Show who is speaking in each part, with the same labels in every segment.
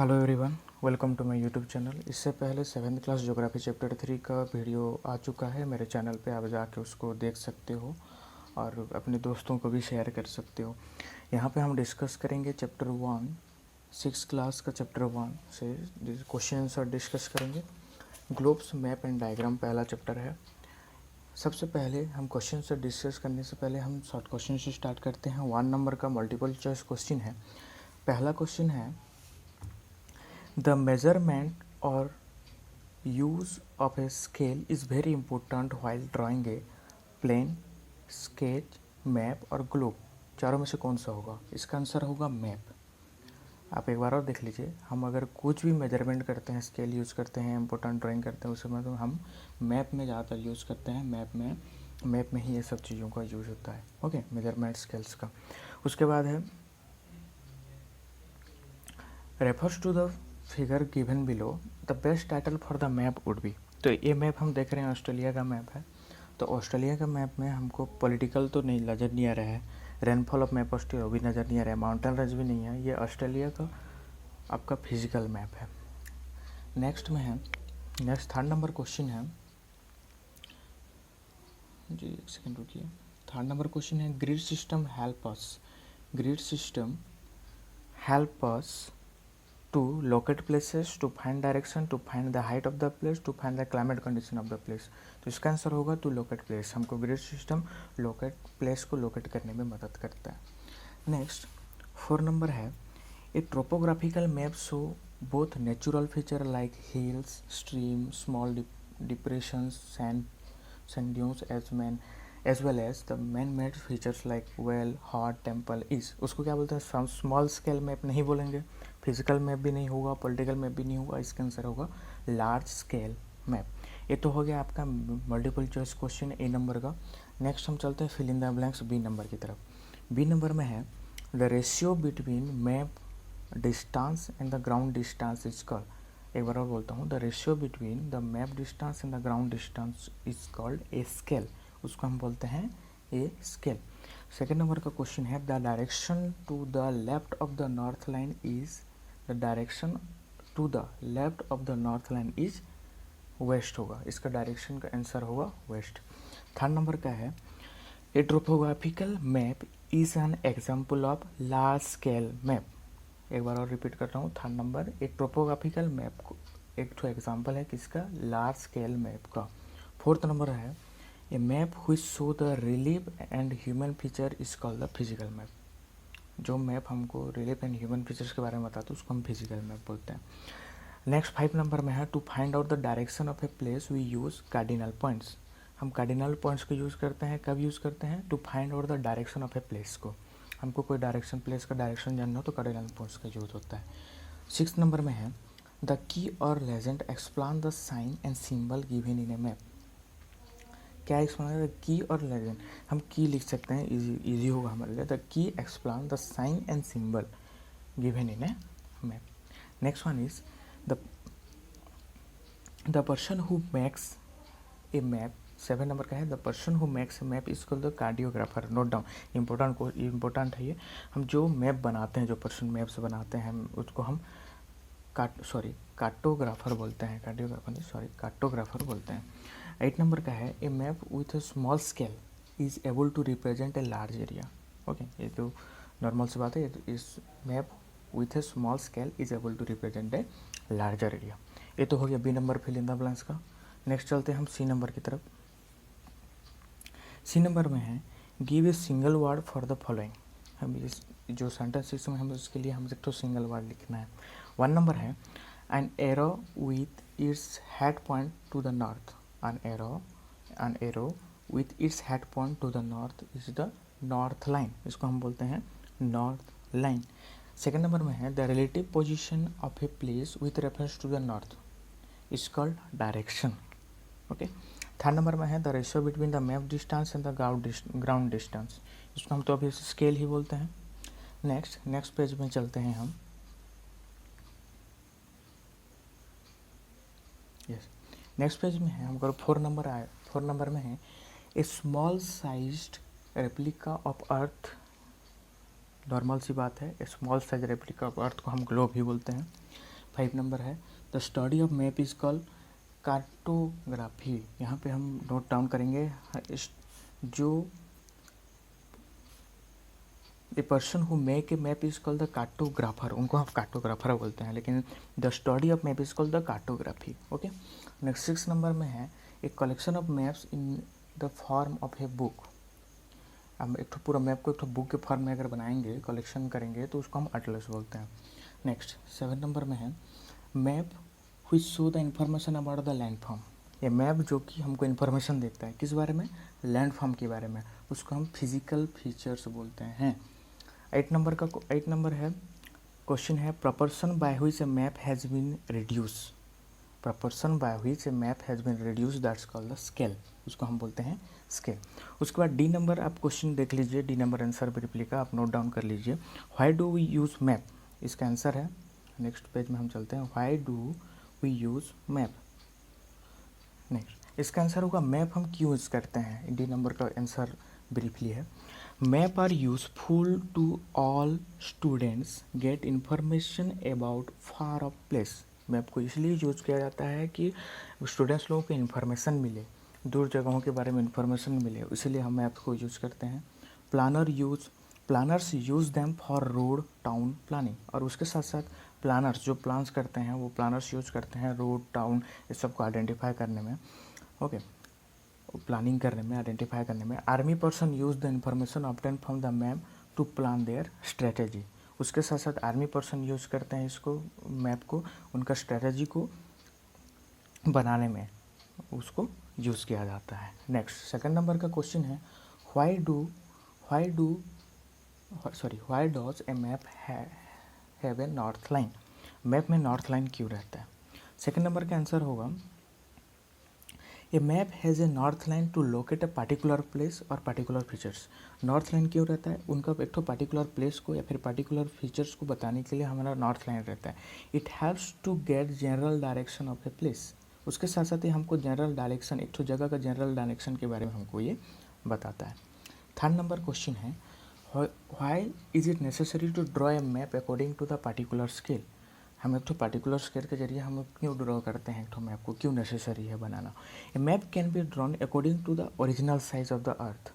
Speaker 1: Hello everyone, welcome to my YouTube channel. इससे पहले 7th class geography chapter 3 का video आ चुका है मेरे चैनल पे। आप जाके उसको देख सकते हो और अपने दोस्तों को भी शेयर कर सकते हो। यहाँ पे हम डिस्कस करेंगे चैप्टर 1, 6th क्लास का चैप्टर 1 से क्वेश्चन आंसर डिस्कस करेंगे। ग्लोब्स, मैप एंड डायग्राम पहला चैप्टर है। सबसे पहले हम क्वेश्चन से डिस्कस करने से पहले हम शॉर्ट क्वेश्चन से स्टार्ट करते हैं। 1 नंबर का मल्टीपल चॉइस क्वेश्चन है। पहला क्वेश्चन है, the measurement or use of a scale is very important while drawing a plane, sketch, map और globe। चारों में से कौन सा होगा? इसका आंसर होगा मैप। आप एक बार और देख लीजिए, हम अगर कुछ भी मेजरमेंट करते हैं, स्केल यूज़ करते हैं, इम्पोर्टेंट ड्राइंग करते हैं, उस समय तो हम मैप में ज़्यादातर यूज़ करते हैं। मैप में ही ये सब चीज़ों का यूज़ होता है। ओके, मेजरमेंट स्केल्स का। उसके बाद है refers to the figure given below the best title for the map would be. तो ये मैप हम देख रहे हैं, ऑस्ट्रेलिया का मैप है। तो ऑस्ट्रेलिया का मैप में हमको पॉलिटिकल तो नहीं नज़र नहीं आ रहा है, रेनफॉल ऑफ मैप ऑस्ट्रेलिया भी नज़र नहीं आ रहा है, माउंटेन रेंज भी नहीं है। ये ऑस्ट्रेलिया का आपका फिजिकल मैप है। नेक्स्ट में है, नेक्स्ट 3rd नंबर क्वेश्चन है जी, एक सेकेंड रुकिए। 3rd नंबर क्वेश्चन है, grid system help us to locate places, to find direction, to find the height of the place, to find the climate condition of the place। तो इसका answer होगा to locate place. हमको grid system locate place को locate करने में मदद करता है। नेक्स्ट 4 नंबर है, a topographical map show both natural feature like hills, stream, small depressions, sand dunes as well as the man made features like well, hut, temple is. उसको क्या बोलते हैं? स्मॉल स्केल मैप नहीं बोलेंगे, physical map भी नहीं होगा, political map भी नहीं होगा। इसका आंसर होगा लार्ज स्केल मैप। ये तो हो गया आपका multiple choice question A number का। नेक्स्ट हम चलते हैं fill in the blanks B number की तरफ। बी नंबर में है, the ratio between map distance and the ground distance is called. एक बार और बोलता हूँ, the ratio between the map distance and the ground distance is called a scale. उसको हम बोलते हैं ए स्केल। सेकेंड नंबर का क्वेश्चन है, the direction to the left of the north line is, the direction to the left of the north line is west होगा। इसका direction का answer होगा वेस्ट। 3rd नंबर का है, a topographical map is an example of large scale map. एक बार और repeat कर रहा हूँ, 3rd नंबर, ए ट्रोपोग्राफिकल मैप को एक तो एग्जाम्पल है किसका? लार्ज स्केल मैप का। 4th नंबर है, a map which show the relief and human feature is called the physical map. जो मैप हमको रिलीफ एंड ह्यूमन फीचर्स के बारे में बताते हैं उसको हम फिजिकल मैप बोलते हैं। नेक्स्ट 5 नंबर में है, to find out the direction of a place we use cardinal points. हम कार्डिनल पॉइंट्स को यूज़ करते हैं, कब यूज़ करते हैं? To find out the direction of a place को। हमको कोई डायरेक्शन, प्लेस का डायरेक्शन जानना हो तो कार्डिनल पॉइंट्स का यूज़ होता है। 6th नंबर में है, द की और legend explain the sign and symbol given in a map. क्या एक्सप्लेन है? द की और लेजेंड। हम की लिख सकते हैं, इजी होगा हमारे लिए। The key explain the sign and symbol given in a map. Next one is the person who makes a map. 7 number का है, the person who makes a map is called the cartographer. Note down, important है ये। हम जो map बनाते हैं, जो person maps बनाते हैं, उसको हम कार्टोग्राफर बोलते हैं। कार्टोग्राफर बोलते हैं। 8 नंबर का है, a map with a small scale is able to represent a large area. Okay, ये तो नॉर्मल सी बात है। इस map with a small scale is able to represent a larger area. ये तो हो गया B number fill in the blanks का। नेक्स्ट चलते हैं हम सी नंबर की तरफ। सी नंबर में है, give a single word for the following. हम इस जो सेंटेंस में हम उसके लिए हम एक तो सिंगल वर्ड लिखना है। 1 नंबर है, an arrow with its head point two the north. An arrow with its head point to the north is the north line। इसको हम बोलते हैं नॉर्थ लाइन। 2nd नंबर में है, the relative position of a place with reference to the north is called direction. Okay. 3rd number में है, the ratio between the map distance and the ground distance. इसको हम तो अभी scale ही बोलते हैं। नेक्स्ट पेज में चलते हैं हम। यस, नेक्स्ट पेज में है हमको 4 नंबर आया। 4 नंबर में है, a small sized replica of earth. Normal सी बात है, a small size replica of earth को हम ग्लोब ही बोलते हैं। 5 नंबर है the study of map is called cartography. यहाँ पे हम नोट डाउन करेंगे जो the person who make a map is called the cartographer, उनको हम कार्टोग्राफर बोलते हैं, लेकिन the study of map is called the cartography. Okay, next 6 number में है a collection of maps in the form of a book. हम एक पूरा मैप को एक बुक के फॉर्म में अगर बनाएंगे, कलेक्शन करेंगे, तो उसको हम अटलस बोलते हैं। नेक्स्ट 7 नंबर में है map which show the information about the land form. ये मैप जो कि हमको इन्फॉर्मेशन देता है किस बारे में, लैंड फॉर्म के बारे में, उसको हम फिजिकल फीचर्स बोलते हैं। 8 नंबर है क्वेश्चन है proportion by which a map has been reduce. Proportion by which a map has been reduce that's called the scale, उसको हम बोलते हैं स्केल। उसके बाद डी नंबर आप क्वेश्चन देख लीजिए, डी नंबर आंसर ब्रीफली का आप नोट डाउन कर लीजिए। Why do we use map, इसका आंसर है, नेक्स्ट पेज में हम चलते हैं, why do we use map. Next इसका आंसर होगा मैप हम क्यों यूज़ करते हैं। डी नंबर का आंसर ब्रीफली है map are useful to all students get information about far off place. Map को इसलिए यूज़ किया जाता है कि स्टूडेंट्स लोगों को इन्फॉर्मेशन मिले, दूर जगहों के बारे में इन्फॉर्मेशन मिले, इसीलिए हम मैप को यूज़ करते हैं। Planners use them for road town planning, और उसके साथ साथ प्लानर्स जो प्लान्स करते हैं वो प्लानर्स यूज़ करते हैं रोड टाउन इस सब को आइडेंटिफाई करने में। ओके, प्लानिंग करने में, आइडेंटिफाई करने में। Army person use the information obtain from the map to plan their strategy. उसके साथ साथ आर्मी पर्सन यूज़ करते हैं इसको, मैप को, उनका स्ट्रेटेजी को बनाने में उसको यूज़ किया जाता है। नेक्स्ट 2nd नंबर का क्वेश्चन है why does a map have a north line. Map में नॉर्थ लाइन क्यों रहता है। 2nd नंबर का आंसर होगा a map has a north line to locate a particular place और पार्टिकुलर फीचर्स। नॉर्थ लाइन क्यों रहता है, उनका एक तो पार्टिकुलर प्लेस को या फिर पार्टिकुलर फीचर्स को बताने के लिए हमारा नॉर्थ लाइन रहता है। It helps to get general direction of a place. उसके साथ साथ ही हमको जनरल डायरेक्शन, एक तो जगह का जनरल डायरेक्शन के बारे में हमको ये बताता है। 3rd नंबर क्वेश्चन है why is it necessary to draw a map according to the particular scale. हम एक तो पार्टिकुलर स्केल के जरिए हम क्यों ड्रॉ करते हैं एक तो मैप को, क्यों नेसेसरी है बनाना। A map can be drawn according to the original size of the earth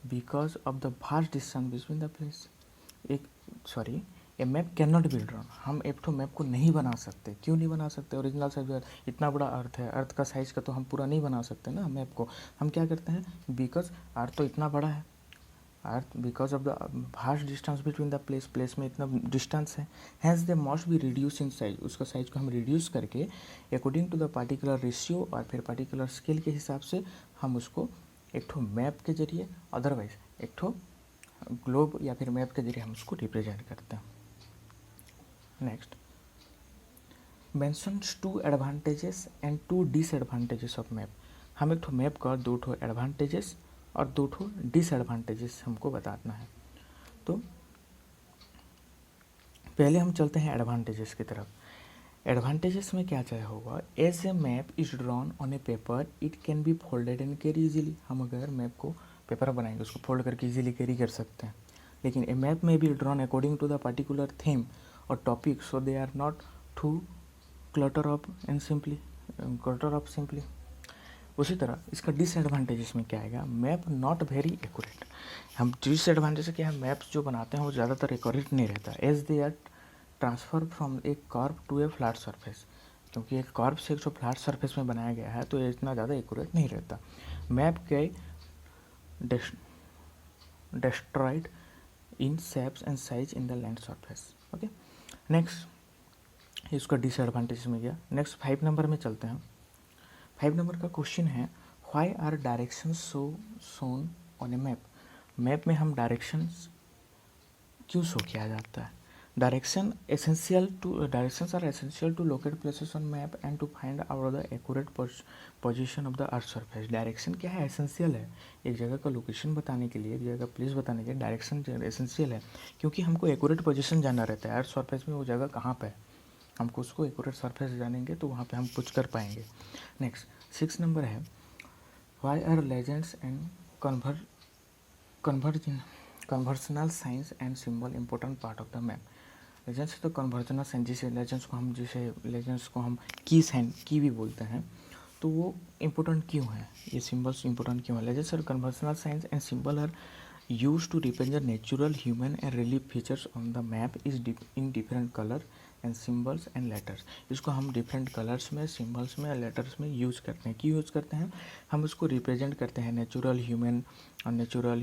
Speaker 1: because of the vast distance between the place. A map can not be drawn, हम एक तो मैप को नहीं बना सकते। क्यों नहीं बना सकते, ओरिजिनल साइज, इतना बड़ा अर्थ है, अर्थ का साइज का तो हम पूरा नहीं बना सकते ना मैप को। हम क्या करते हैं, बिकॉज अर्थ तो इतना बड़ा है, earth because of the vast distance between the place में इतना डिस्टेंस है, has they must be reduce in size. उसका साइज को हम रिड्यूस करके according to the particular ratio और फिर पार्टिकुलर स्केल के हिसाब से हम उसको एक ठो मैप के जरिए, अदरवाइज एक ठो ग्लोब या फिर मैप के जरिए हम उसको रिप्रेजेंट करते हैं। Next mentions 2 advantages and 2 disadvantages of map. हम एक ठो मैप का 2 ठो एडवांटेजेस और 2 ठो डिसएडवांटेजेस हमको बताना है। तो पहले हम चलते हैं एडवांटेजेस की तरफ। एडवांटेजेस में क्या चाहिए होगा, as a map is drawn on a paper it can be folded and carry easily. हम अगर मैप को पेपर बनाएंगे उसको फोल्ड करके इजीली कैरी कर सकते हैं। लेकिन a map may be drawn according to the particular theme और topic, so they are not too clutter of simply. उसी तरह इसका डिसएडवांटेजेस में क्या आएगा, मैप नॉट वेरी एक्यूरेट। हम डिसएडवांटेज क्या है, मैप्स जो बनाते हैं वो ज़्यादातर एक्यूरेट नहीं रहता, as they are transfer from a curve to a flat surface. क्योंकि एक कर्व से एक जो फ्लैट सरफेस में बनाया गया है तो ये इतना ज़्यादा एक्यूरेट नहीं रहता। मैप के destroyed in shapes and size in the land surface। Okay, next इसका डिसएडवांटेज में गया। नेक्स्ट 5 नंबर में चलते हैं। 5 नंबर का क्वेश्चन है why are directions shown on a map. Map में हम डायरेक्शंस क्यों शो किया जाता है। Directions are essential to locate places on map and to find out the accurate position of the earth surface. Direction क्या है, essential है। एक जगह का लोकेशन बताने के लिए, एक जगह का प्लेस बताने के लिए डायरेक्शन एसेंशियल है, क्योंकि हमको एक्यूरेट पोजीशन जानना रहता है अर्थ सरफेस में वो जगह कहाँ पे है। हमको उसको एक्यूरेट सरफेस जानेंगे तो वहाँ पे हम कुछ कर पाएंगे। नेक्स्ट 6 नंबर है why are legends and conventional signs and symbol important part of the map. Legends है तो कन्वर्जनल साइंस, जिसे लेजेंड्स को हम की साइन की भी बोलते हैं, तो वो इम्पोर्टेंट क्यों है, ये सिंबल्स इम्पोर्टेंट क्यों है? लेजेंड्स और conventional signs and symbol are used to represent natural, human and relief features on the map is in different color and symbols and letters। इसको हम डिफरेंट कलर्स में, सिम्बल्स में, लेटर्स में use करते हैं। क्यों यूज़ करते हैं? हम उसको रिप्रेजेंट करते हैं natural,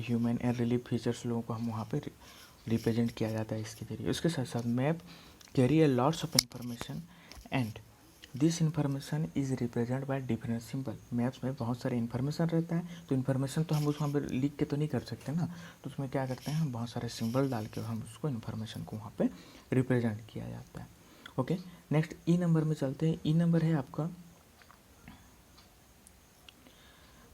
Speaker 1: human and relief features लोगों को हम वहाँ पे रिप्रेजेंट किया जाता है इसके जरिए। उसके साथ साथ map carry A lots of information and this information is represent by different symbol. Maps में बहुत सारे इन्फॉर्मेशन रहता है, तो इन्फॉर्मेशन तो हम उस वहाँ पर लिख के तो नहीं कर सकते ना, तो उसमें क्या करते हैं, हम बहुत सारे सिंबल डाल के हम उसको इन्फॉर्मेशन को वहाँ पे रिप्रेजेंट किया जाता है। ओके, नेक्स्ट ई नंबर में चलते हैं। ई नंबर है आपका,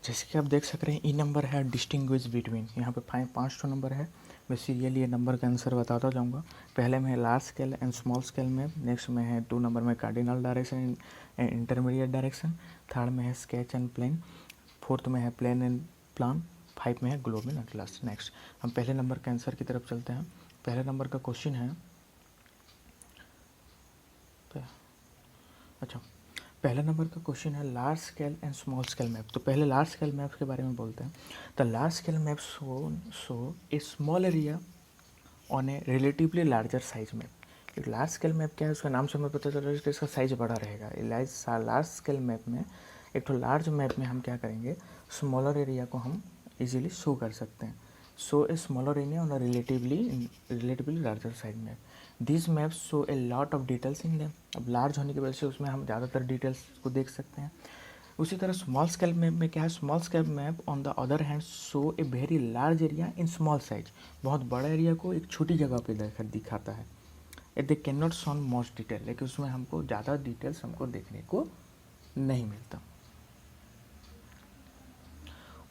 Speaker 1: जैसे कि आप देख सक रहे हैं, ई नंबर है डिस्टिंग्विश बिटवीन। यहाँ पे 5 नंबर है। मैं सीरियली ये नंबर का आंसर बताता जाऊँगा। पहले में है large scale and small scale map, next में है 2 नंबर में cardinal direction and intermediate direction, third में है स्केच एंड प्लेन, फोर्थ में है प्लेन एंड प्लान, 5 में है ग्लोब एंड अटलस। नेक्स्ट हम पहले नंबर के आंसर की तरफ चलते हैं। पहले नंबर का क्वेश्चन है, पहला नंबर का क्वेश्चन है large scale and small scale map. तो पहले लार्ज स्केल मैप के बारे में बोलते हैं। The large scale map show a small area on A relatively larger size map. एक लार्ज स्केल मैप क्या है, उसका नाम से हमें पता चल रहा है कि इसका साइज बड़ा रहेगा। लार्ज स्केल मैप में, एक तो लार्ज मैप में हम क्या करेंगे, स्मॉलर एरिया को हम इजीली शो कर सकते हैं। Show a smaller area on a relatively larger size map. This maps show a lot of details in them. अब लार्ज होने की वजह से उसमें हम ज़्यादातर डिटेल्स को देख सकते हैं। उसी तरह स्मॉल स्केल मैप में क्या है, small scale map on the other hand show a very large area in small size. बहुत बड़ा एरिया को एक छोटी जगह पे दिखाता है। They can not show most detail, लेकिन उसमें हमको ज़्यादा डिटेल्स हमको देखने को नहीं मिलता।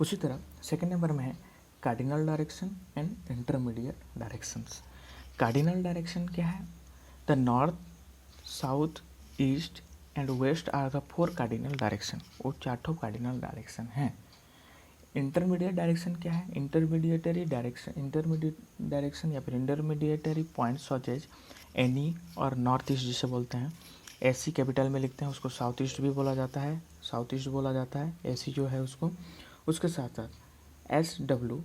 Speaker 1: उसी तरह सेकेंड नंबर में है cardinal direction and intermediate directions. Cardinal direction क्या है, the north, south, east and west are the 4 cardinal direction. वो 4 कार्डिनल डायरेक्शन हैं। इंटरमीडिएट डायरेक्शन क्या है, इंटरमीडिएट डायरेक्शन या फिर intermediatory point such as NE और नॉर्थ ईस्ट जिसे बोलते हैं। एसी कैपिटल में लिखते हैं, उसको साउथ ईस्ट भी बोला जाता है, एसी जो है उसको। उसके साथ साथ एस डब्ल्यू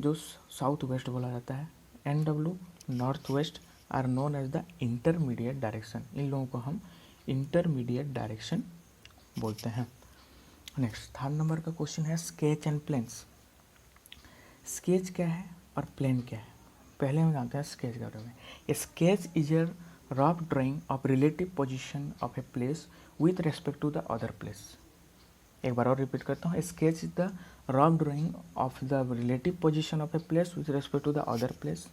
Speaker 1: जो साउथ वेस्ट बोला जाता है, N W north west are known as the intermediate direction. इन लोगों को हम इंटरमीडिएट डायरेक्शन बोलते हैं। नेक्स्ट थर्ड नंबर का क्वेश्चन है स्केच एंड प्लेन्स। स्केच क्या है और प्लेन क्या है, पहले हम जानते हैं स्केच के बारे में। Sketch is a rough drawing of relative position of a place with respect to the other place. एक बार और रिपीट करता हूँ, sketch is the rough drawing of the relative position of a place with respect to the other place.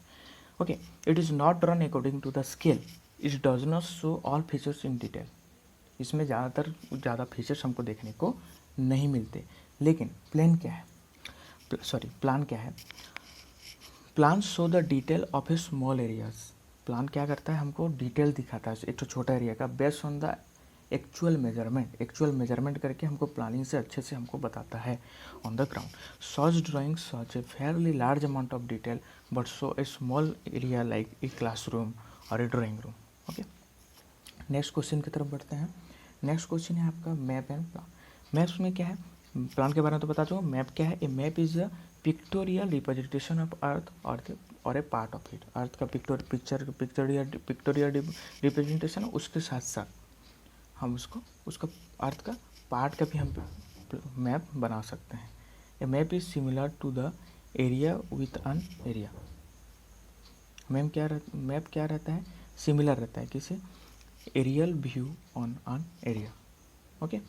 Speaker 1: Okay, it is not drawn according to the scale, it does not show all features in detail. इसमें ज़्यादा features हमको देखने को नहीं मिलते। लेकिन plan क्या है, plan show the detail of A small areas. Plan क्या करता है, हमको डिटेल दिखाता है एक तो छोटा एरिया का, based on the actual measurement करके हमको प्लानिंग से अच्छे से हमको बताता है on the ground. Such drawing such a fairly large amount of detail but show a small area like a classroom और a drawing room. Okay, next question की तरफ बढ़ते हैं। नेक्स्ट क्वेश्चन है आपका मैप एंड प्लान। मैप्स में क्या है, प्लान के बारे में तो बता चुका। मैप क्या है, a map is a pictorial representation of earth और a part of it. Earth का पिक्टोरियल रिप्रेजेंटेशन, उसके साथ साथ हम उसका अर्थ का पार्ट का भी हम मैप बना सकते हैं। A map is similar to the area with an area. Map क्या रहता है, सिमिलर रहता है किसे, aerial view on an area. Okay,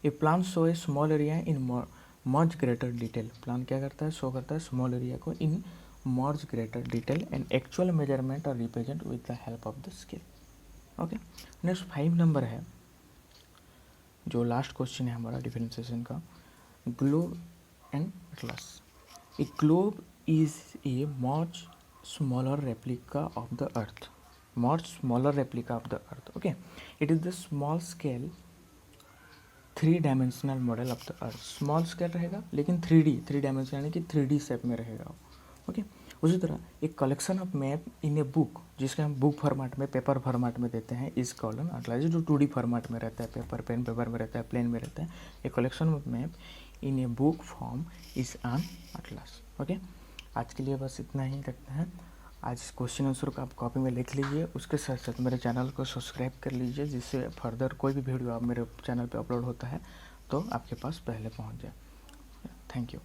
Speaker 1: a plan show a small area in much greater detail. Plan क्या करता है, शो करता है स्मॉल एरिया को in much greater detail and actual measurement और represent with the help of the scale. Okay, next 5 number है, जो last question है हमारा डिफरेंशिएशन का, globe and Atlas. A globe is a much smaller replica of the earth, okay. It is the small scale 3 dimensional model of the earth. Small scale रहेगा लेकिन 3D dimension यानी कि 3D shape में रहेगा। Okay, उसी तरह एक collection of map in a book, जिसके हम बुक फॉर्मेट में, पेपर फॉर्मेट में देते हैं, इस कॉलम अटलास जो 2D फॉर्मेट में रहता है, पेपर पेन पेपर में रहता है, प्लेन में रहता है। A collection of map in a book form is an atlas. Okay, आज के लिए बस इतना ही रखते हैं। आज क्वेश्चन आंसर को आप कॉपी में लिख लीजिए, उसके साथ साथ मेरे चैनल को सब्सक्राइब कर लीजिए, जिससे फर्दर कोई भी वीडियो आप मेरे चैनल पे अपलोड होता है तो आपके पास पहले पहुंच जाए। Thank you.